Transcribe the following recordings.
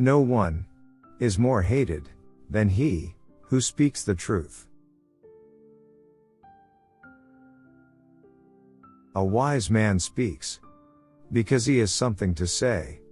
No one is more hated than he who speaks the truth. A wise man speaks because he has something to say.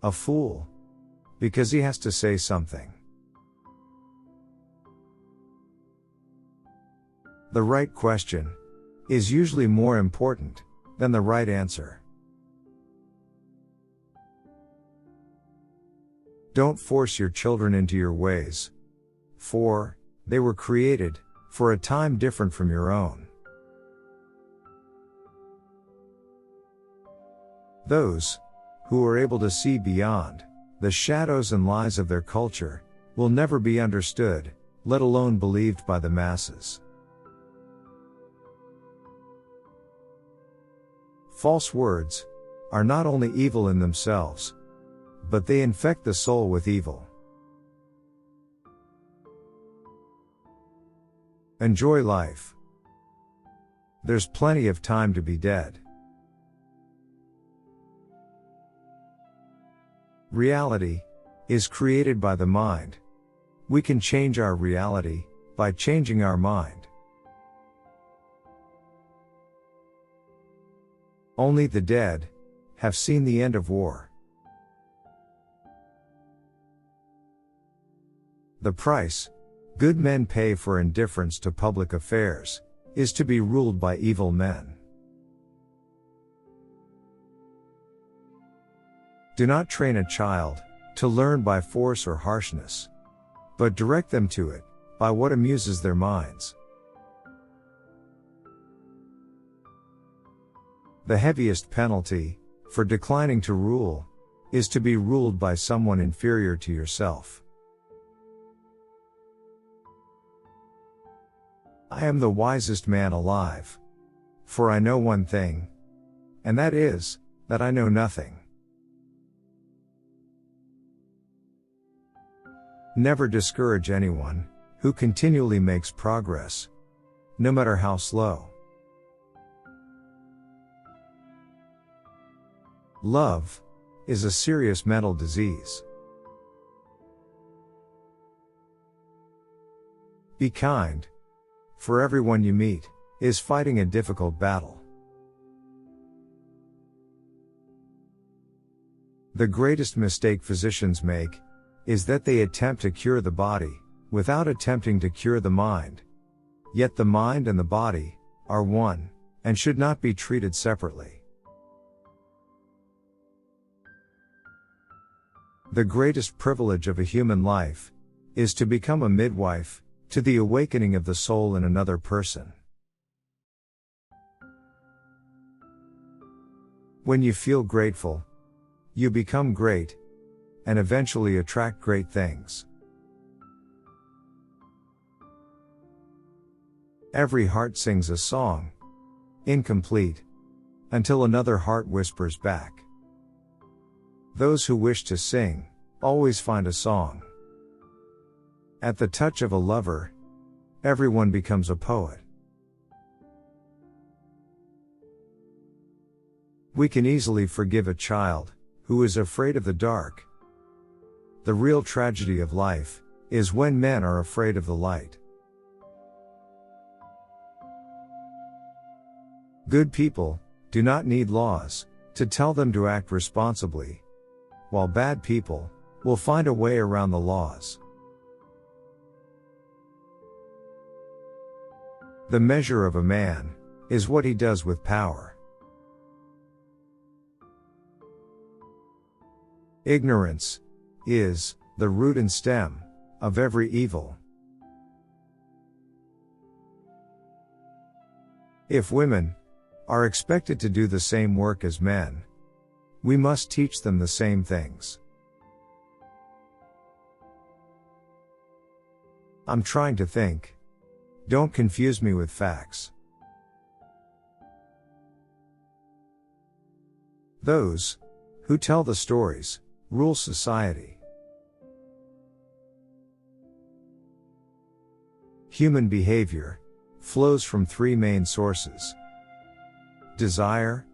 A fool because he has to say something. The right question is usually more important than the right answer. Don't force your children into your ways, for they were created for a time different from your own. Those who are able to see beyond the shadows and lies of their culture will never be understood, let alone believed by the masses. False words are not only evil in themselves, but they infect the soul with evil. Enjoy life. There's plenty of time to be dead. Reality is created by the mind. We can change our reality by changing our mind. Only the dead have seen the end of war. The price good men pay for indifference to public affairs is to be ruled by evil men. Do not train a child to learn by force or harshness, but direct them to it by what amuses their minds. The heaviest penalty for declining to rule is to be ruled by someone inferior to yourself. I am the wisest man alive, for I know one thing, and that is, that I know nothing. Never discourage anyone who continually makes progress, no matter how slow. Love is a serious mental disease. Be kind, for everyone you meet is fighting a difficult battle. The greatest mistake physicians make is that they attempt to cure the body without attempting to cure the mind. Yet the mind and the body are one and should not be treated separately. The greatest privilege of a human life is to become a midwife to the awakening of the soul in another person. When you feel grateful, you become great and eventually attract great things. Every heart sings a song, incomplete, until another heart whispers back. Those who wish to sing always find a song. At the touch of a lover, everyone becomes a poet. We can easily forgive a child who is afraid of the dark. The real tragedy of life is when men are afraid of the light. Good people do not need laws to tell them to act responsibly, while bad people will find a way around the laws. The measure of a man is what he does with power. Ignorance is the root and stem of every evil. If women are expected to do the same work as men, we must teach them the same things. I'm trying to think. Don't confuse me with facts. Those who tell the stories rule society. Human behavior flows from three main sources: desire,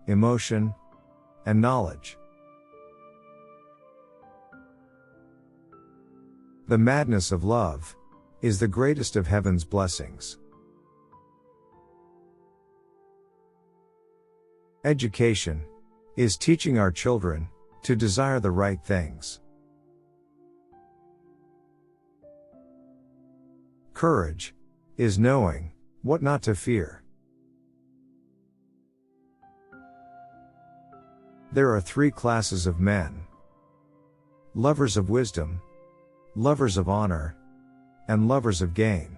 emotion, and knowledge. The madness of love is the greatest of heaven's blessings. Education is teaching our children to desire the right things. Courage is knowing what not to fear. There are three classes of men: lovers of wisdom, lovers of honor, and lovers of gain.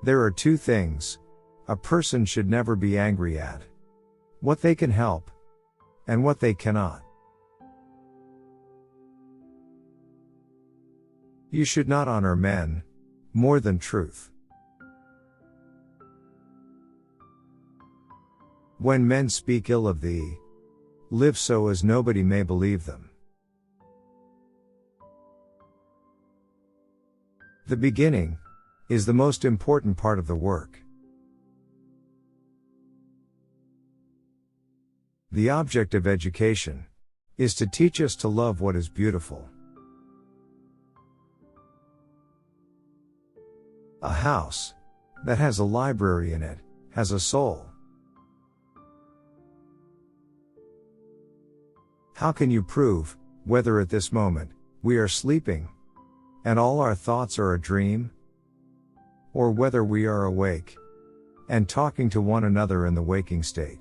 There are two things a person should never be angry at: what they can help, and what they cannot. You should not honor men more than truth. When men speak ill of thee, live so as nobody may believe them. The beginning is the most important part of the work. The object of education is to teach us to love what is beautiful. A house that has a library in it has a soul. How can you prove whether at this moment we are sleeping and all our thoughts are a dream, or whether we are awake and talking to one another in the waking state?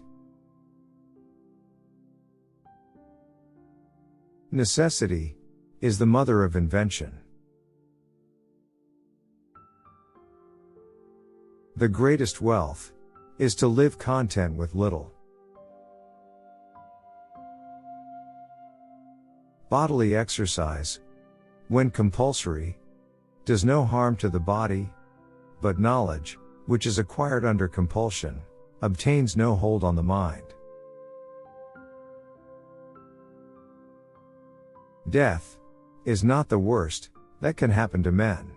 Necessity is the mother of invention. The greatest wealth is to live content with little. Bodily exercise, when compulsory, does no harm to the body, but knowledge, which is acquired under compulsion, obtains no hold on the mind. Death is not the worst that can happen to men.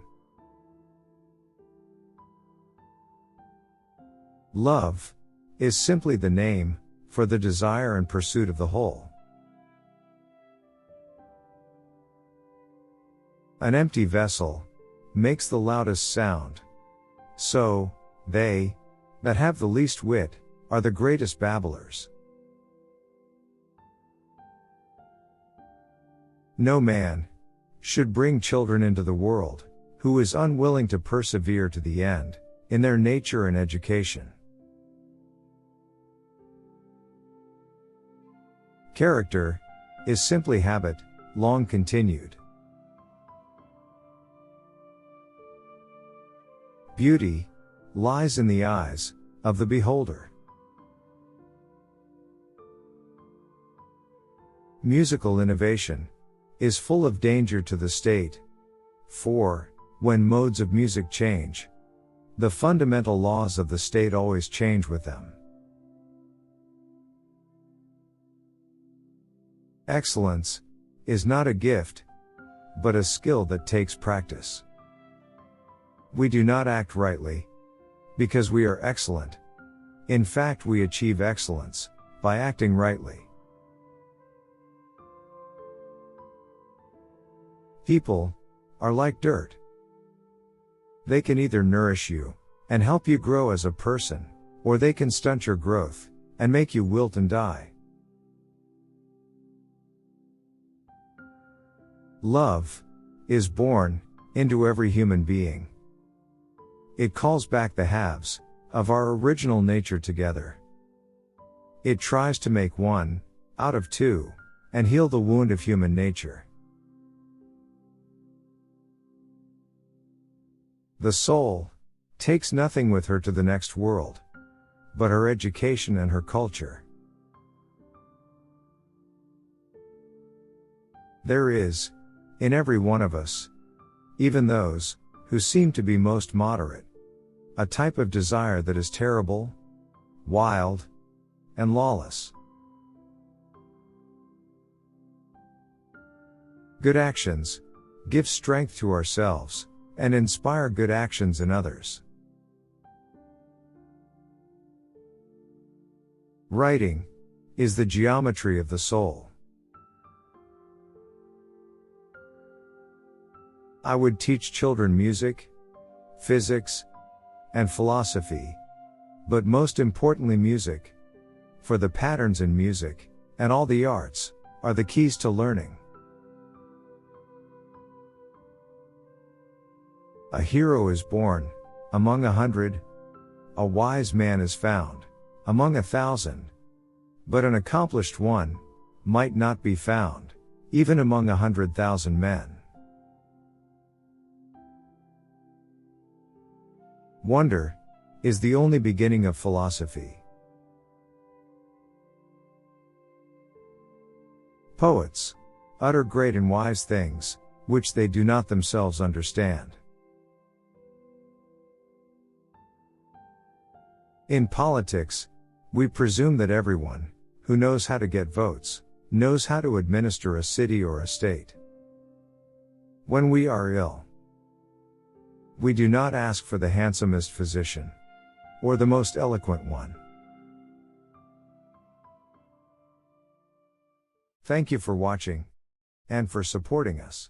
Love is simply the name for the desire and pursuit of the whole. An empty vessel makes the loudest sound. So, they that have the least wit are the greatest babblers. No man should bring children into the world who is unwilling to persevere to the end in their nature and education. Character is simply habit, long continued. Beauty lies in the eyes of the beholder. Musical innovation is full of danger to the state, for, when modes of music change, the fundamental laws of the state always change with them. Excellence is not a gift, but a skill that takes practice. We do not act rightly because we are excellent. In fact, we achieve excellence by acting rightly. People are like dirt. They can either nourish you and help you grow as a person, or they can stunt your growth and make you wilt and die. Love is born into every human being. It calls back the halves of our original nature together. It tries to make one out of two and heal the wound of human nature. The soul takes nothing with her to the next world, but her education and her culture. There is, in every one of us, even those who seem to be most moderate, a type of desire that is terrible, wild, and lawless. Good actions give strength to ourselves and inspire good actions in others. Writing is the geometry of the soul. I would teach children music, physics, and philosophy, but most importantly music, for the patterns in music, and all the arts, are the keys to learning. A hero is born, among 100, a wise man is found, among 1,000, but an accomplished one, might not be found, even among 100,000 men. Wonder is the only beginning of philosophy. Poets utter great and wise things, which they do not themselves understand. In politics, we presume that everyone, who knows how to get votes, knows how to administer a city or a state. When we are ill, we do not ask for the handsomest physician, or the most eloquent one. Thank you for watching, and for supporting us.